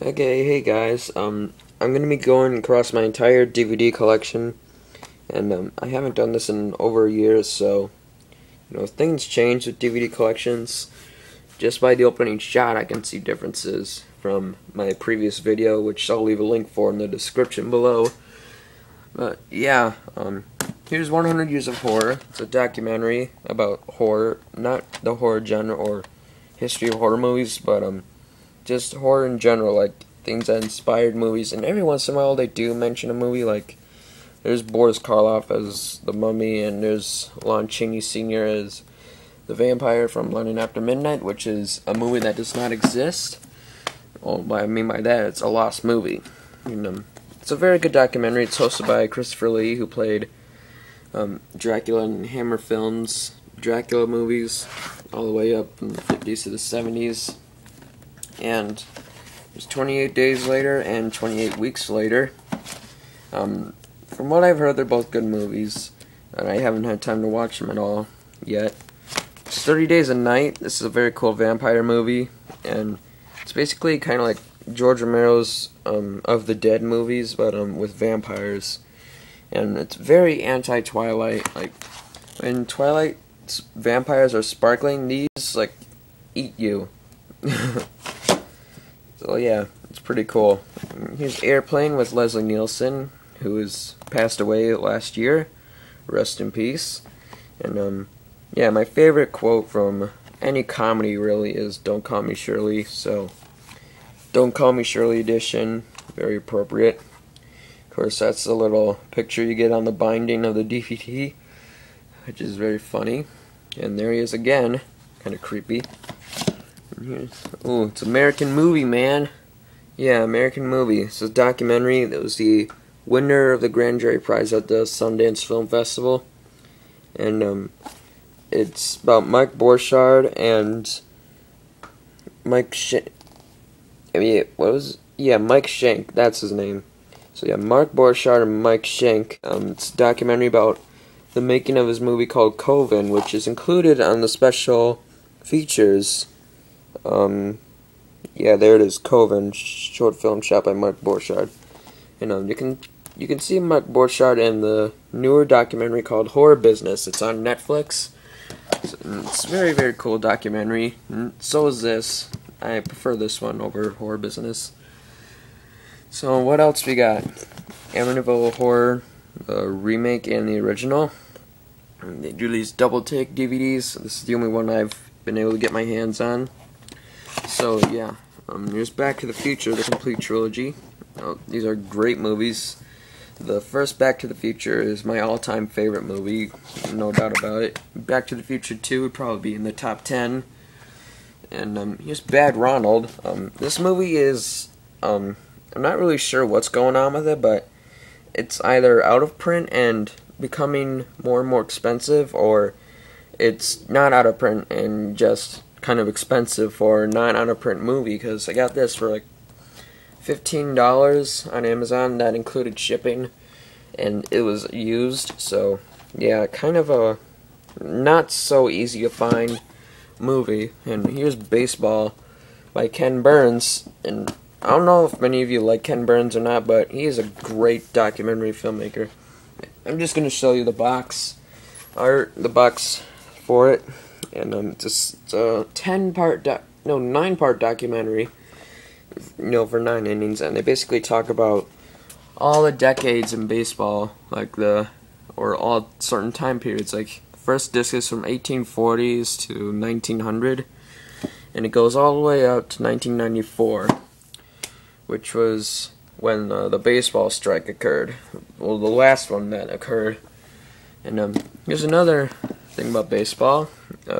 Okay, hey guys. I'm gonna be going across my entire DVD collection, and I haven't done this in over a year, so things change with DVD collections. Just by the opening shot, I can see differences from my previous video, which I'll leave a link for in the description below. But yeah, here's 100 Years of Horror. It's a documentary about horror, not the horror genre or history of horror movies, but just horror in general, like things that inspired movies. And every once in a while they do mention a movie, like there's Boris Karloff as the Mummy, and there's Lon Chaney Sr. as the Vampire from London After Midnight, which is a movie that does not exist. Well, what I mean by that, it's a lost movie. It's a very good documentary. It's hosted by Christopher Lee, who played Dracula in Hammer Films, Dracula movies, all the way up from the 50s to the 70s. And it's 28 days later and 28 weeks later. From what I've heard, they're both good movies, and I haven't had time to watch them at all yet. It's 30 Days a Night. This is a very cool vampire movie, and it's basically kind of like George Romero's Of the Dead movies, but with vampires. And it's very anti-Twilight. Like, when Twilight's vampires are sparkling, these, like, eat you. So yeah, it's pretty cool. Here's Airplane with Leslie Nielsen, who has passed away last year. Rest in peace. And yeah, my favorite quote from any comedy really is "Don't Call Me Shirley." So, "Don't Call Me Shirley" edition, very appropriate. Of course, that's the little picture you get on the binding of the DVD, which is very funny. And there he is again, kind of creepy. Oh, it's American Movie, man. Yeah, American Movie. It's a documentary that was the winner of the Grand Jury Prize at the Sundance Film Festival. And it's about Mike Borchardt and Mike Shank. Mike Shank. That's his name. So yeah, Mark Borchardt and Mike Shank. It's a documentary about the making of his movie called Coven, which is included on the special features. Yeah, there it is, Coven, short film shot by Mark Borchardt. And you can see Mark Borchardt in the newer documentary called Horror Business. It's on Netflix. It's a very, very cool documentary. And so is this. I prefer this one over Horror Business. So what else we got? Amityville Horror, the remake and the original. They do these double take DVDs. This is the only one I've been able to get my hands on. So yeah, here's Back to the Future, the complete trilogy. These are great movies. The first Back to the Future is my all-time favorite movie, no doubt about it. Back to the Future 2 would probably be in the top 10. And here's Bad Ronald. This movie is, I'm not really sure what's going on with it, but it's either out of print and becoming more and more expensive, or it's not out of print and just kind of expensive for a not out of print movie, because I got this for like $15 on Amazon. That included shipping, and it was used. So yeah, kind of a not so easy to find movie. And here's Baseball by Ken Burns, and I don't know if many of you like Ken Burns or not, but he is a great documentary filmmaker. I'm just gonna show you the box art, the box for it. And it's a 9-part documentary, for 9 innings, and they basically talk about all the decades in baseball, or all certain time periods. Like, the first disc is from 1840s to 1900, and it goes all the way up to 1994, which was when the baseball strike occurred. Well, the last one that occurred. And here's another thing about baseball.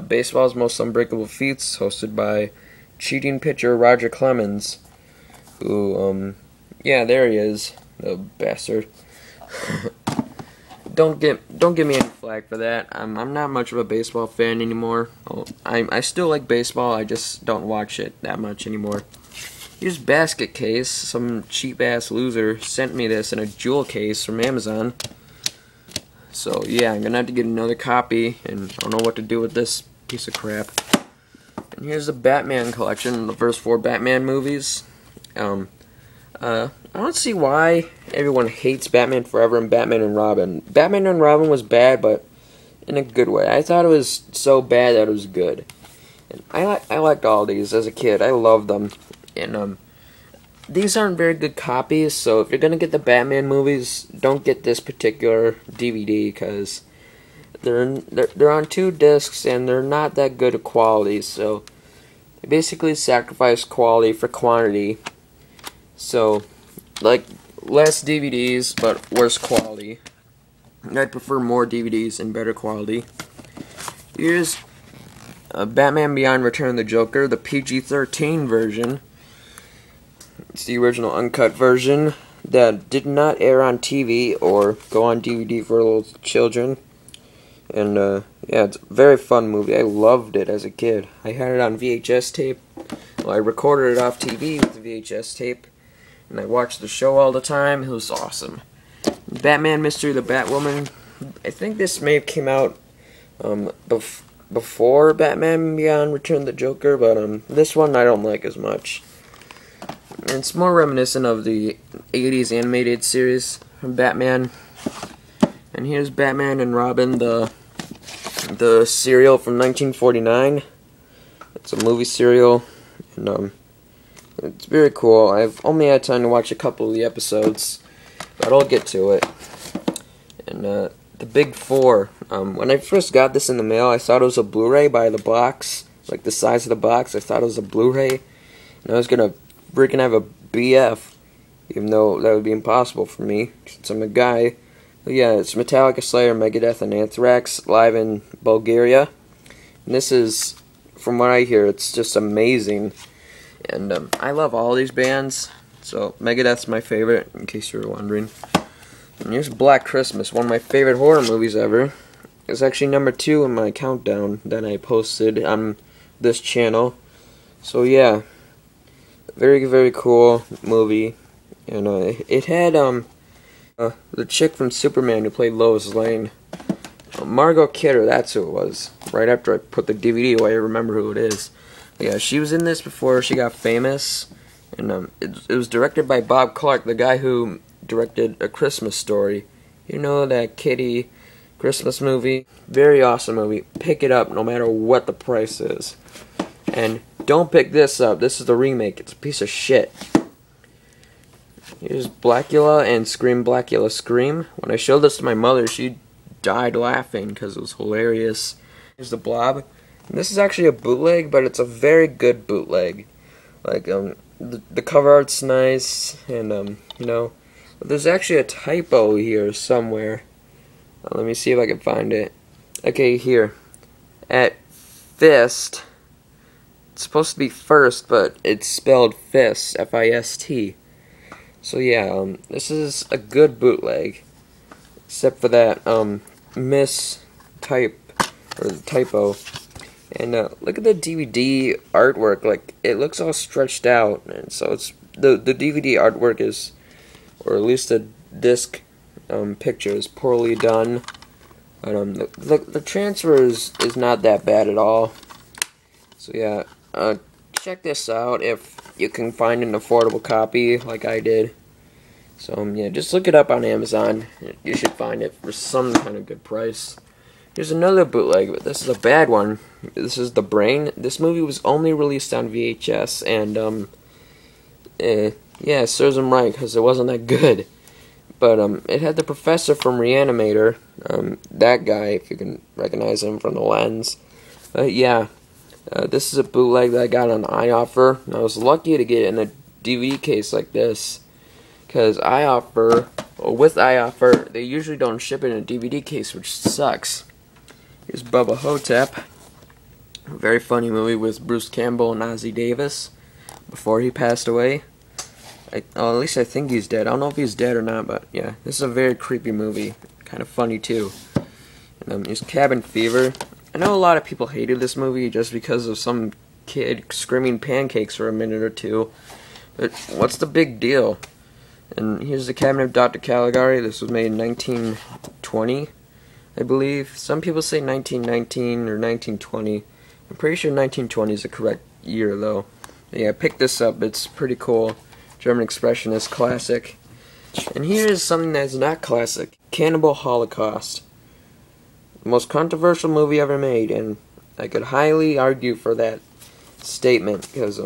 Baseball's Most Unbreakable Feats, hosted by cheating pitcher Roger Clemens, who, yeah, there he is, the bastard. Don't give me any flack for that. I'm not much of a baseball fan anymore. I still like baseball, I just don't watch it that much anymore. Here's Basket Case. Some cheap-ass loser sent me this in a jewel case from Amazon. So yeah, I'm gonna have to get another copy, and I don't know what to do with this piece of crap. And here's the Batman collection, the first 4 Batman movies. I don't see why everyone hates Batman Forever and Batman and Robin. Batman and Robin was bad, but in a good way. I thought it was so bad that it was good. And I liked all these as a kid. I loved them. And these aren't very good copies, so if you're gonna get the Batman movies, don't get this particular DVD because they're on 2 discs and they're not that good of quality. So they basically sacrifice quality for quantity. So, like, less DVDs, but worse quality. I'd prefer more DVDs and better quality. Here's Batman Beyond Return of the Joker, the PG-13 version. It's the original uncut version that did not air on TV or go on DVD for little children. And, yeah, it's a very fun movie. I loved it as a kid. I had it on VHS tape. Well, I recorded it off TV with the VHS tape. And I watched the show all the time. It was awesome. Batman Mystery of the Batwoman. I think this may have came out before Batman Beyond Return of the Joker, but this one I don't like as much. It's more reminiscent of the 80s animated series from Batman. And here's Batman and Robin, the serial from 1949. It's a movie serial, and it's very cool. I've only had time to watch a couple of the episodes, but I'll get to it. And the Big Four. When I first got this in the mail, I thought it was a Blu-ray by the box, like the size of the box. I thought it was a Blu-ray, and I was gonna freaking have a BF, even though that would be impossible for me since I'm a guy. But yeah, it's Metallica, Slayer, Megadeth, and Anthrax live in Bulgaria. And this is, from what I hear, it's just amazing. And I love all these bands, so Megadeth's my favorite, in case you were wondering. And here's Black Christmas, one of my favorite horror movies ever. It's actually number 2 in my countdown that I posted on this channel. So yeah, very, very cool movie. And it had the chick from Superman who played Lois Lane. Margot Kidder, that's who it was. Right after I put the DVD away, I remember who it is. Yeah, she was in this before she got famous, and it was directed by Bob Clark, the guy who directed A Christmas Story. You know, that kiddie Christmas movie? Very awesome movie. Pick it up no matter what the price is. And don't pick this up. This is the remake. It's a piece of shit. Here's Blackula and Scream Blackula Scream. When I showed this to my mother, she died laughing because it was hilarious. Here's The Blob. And this is actually a bootleg, but it's a very good bootleg. Like, the cover art's nice, and, you know, but there's actually a typo here somewhere. Let me see if I can find it. Okay, here. At Fist, it's supposed to be first, but it's spelled Fist, F-I-S-T. So yeah, this is a good bootleg, except for that mistype or the typo. And look at the DVD artwork; like it looks all stretched out, and so it's the DVD artwork is, or at least the disc picture is poorly done. But the transfer is not that bad at all. So yeah, check this out if you can find an affordable copy like I did. So yeah, just look it up on Amazon. You should find it for some kind of good price. Here's another bootleg, but this is a bad one. This is The Brain. This movie was only released on VHS, and yeah, it serves him right because it wasn't that good. But it had the professor from Reanimator, that guy, if you can recognize him from the lens. Yeah. This is a bootleg that I got on iOffer, and I was lucky to get it in a DVD case like this, because iOffer, or with iOffer, they usually don't ship it in a DVD case, which sucks. Here's Bubba Hotep, a very funny movie with Bruce Campbell and Ozzie Davis, before he passed away. At least I think he's dead. I don't know if he's dead or not, but yeah, this is a very creepy movie, kind of funny too. And here's Cabin Fever. I know a lot of people hated this movie just because of some kid screaming pancakes for a minute or two, but what's the big deal? And here's The Cabinet of Dr. Caligari. This was made in 1920, I believe. Some people say 1919 or 1920. I'm pretty sure 1920 is the correct year, though. But yeah, pick this up. It's pretty cool. German Expressionist classic. And here is something that is not classic. Cannibal Holocaust. The most controversial movie ever made, and I could highly argue for that statement, because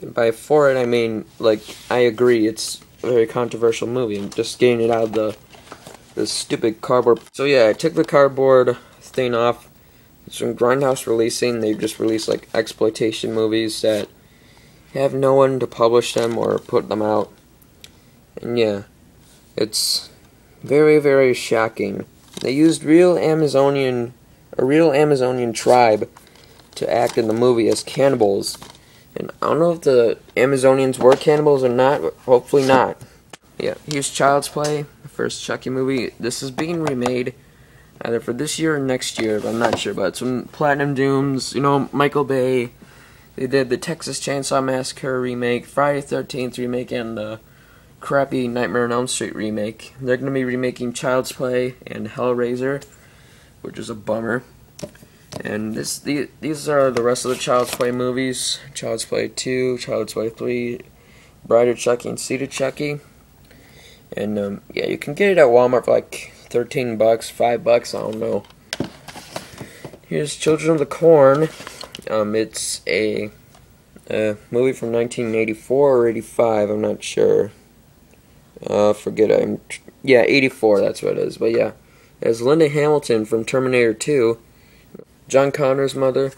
by for it I mean, like, I agree it's a very controversial movie. I'm just getting it out of the stupid cardboard. So yeah, I took the cardboard thing off. It's from Grindhouse Releasing. They just released like exploitation movies that have no one to publish them or put them out. And yeah, it's very, very shocking. They used a real Amazonian tribe to act in the movie as cannibals. And I don't know if the Amazonians were cannibals or not, but hopefully not. Yeah, here's Child's Play, the first Chucky movie. This is being remade either for this year or next year, but I'm not sure. But it's from Platinum Dooms, Michael Bay. They did the Texas Chainsaw Massacre remake, Friday the 13th remake, and the crappy Nightmare on Elm Street remake. They're going to be remaking Child's Play and Hellraiser, which is a bummer. And these are the rest of the Child's Play movies. Child's Play 2, Child's Play 3, Bride of Chucky, and Seed of Chucky. And yeah, you can get it at Walmart for like $13, $5, I don't know. Here's Children of the Corn. It's a movie from 1984 or 85, I'm not sure. Yeah, 84, that's what it is. But yeah, it has Linda Hamilton from Terminator 2, John Connor's mother.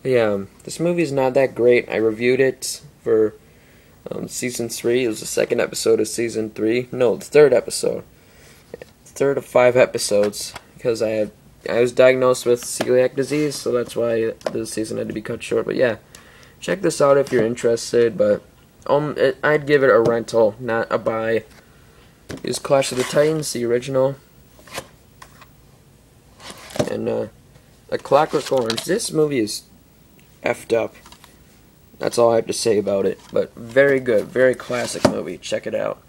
Yeah, this movie is not that great. I reviewed it for season 3. It was the second episode of season 3. No, the third episode. Third of 5 episodes, because I was diagnosed with celiac disease, so that's why the season had to be cut short. But yeah, check this out if you're interested. But I'd give it a rental, not a buy. Here's Clash of the Titans, the original, and A Clockwork Orange. This movie is effed up. That's all I have to say about it. But very good, very classic movie. Check it out.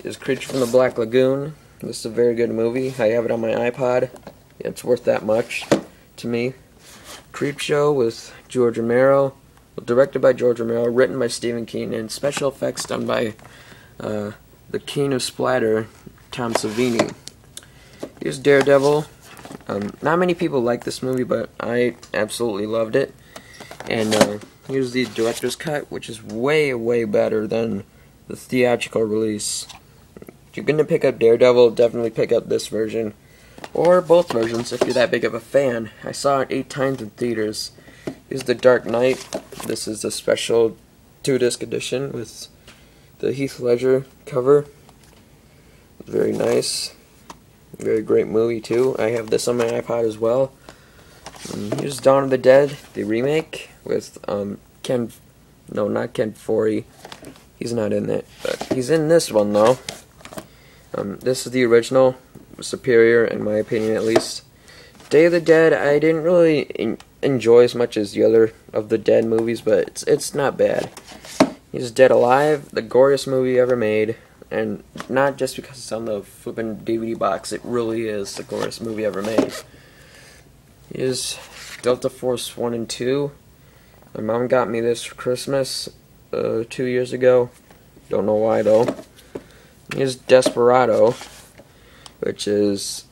Here's Creature from the Black Lagoon. This is a very good movie. I have it on my iPod. Yeah, it's worth that much to me. Creepshow with George Romero. Directed by George Romero. Written by Stephen King. And special effects done by the King of Splatter, Tom Savini. Here's Daredevil. Not many people like this movie, but I absolutely loved it. And here's the director's cut, which is way, way better than the theatrical release. If you're going to pick up Daredevil, definitely pick up this version. Or both versions if you're that big of a fan. I saw it 8 times in theaters. Here's The Dark Knight. This is the special 2-disc edition with the Heath Ledger cover. Very nice. Very great movie too. I have this on my iPod as well. Here's Dawn of the Dead, the remake with not Ken Foree. He's not in it, but he's in this one though. This is the original, superior in my opinion at least. Day of the Dead, I didn't really enjoy as much as the other of the Dead movies, but it's not bad. Here's Dead Alive, the goriest movie ever made, and not just because it's on the flippin' DVD box, it really is the goriest movie ever made. Here's Delta Force 1 and 2. My mom got me this for Christmas 2 years ago. Don't know why though. Here's Desperado, which has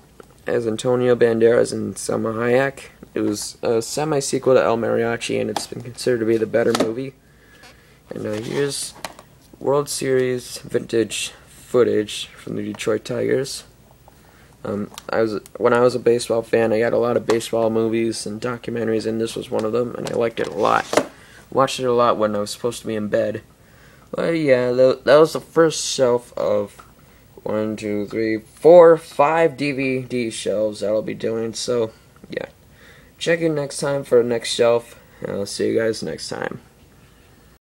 Antonio Banderas and Salma Hayek. It was a semi-sequel to El Mariachi, and it's been considered to be the better movie. And here's World Series vintage footage from the Detroit Tigers. When I was a baseball fan, I got a lot of baseball movies and documentaries, and this was one of them, and I liked it a lot. Watched it a lot when I was supposed to be in bed. Well, yeah, that was the first shelf of 1, 2, 3, 4, 5 DVD shelves that I'll be doing. So, yeah. Check in next time for the next shelf, and I'll see you guys next time.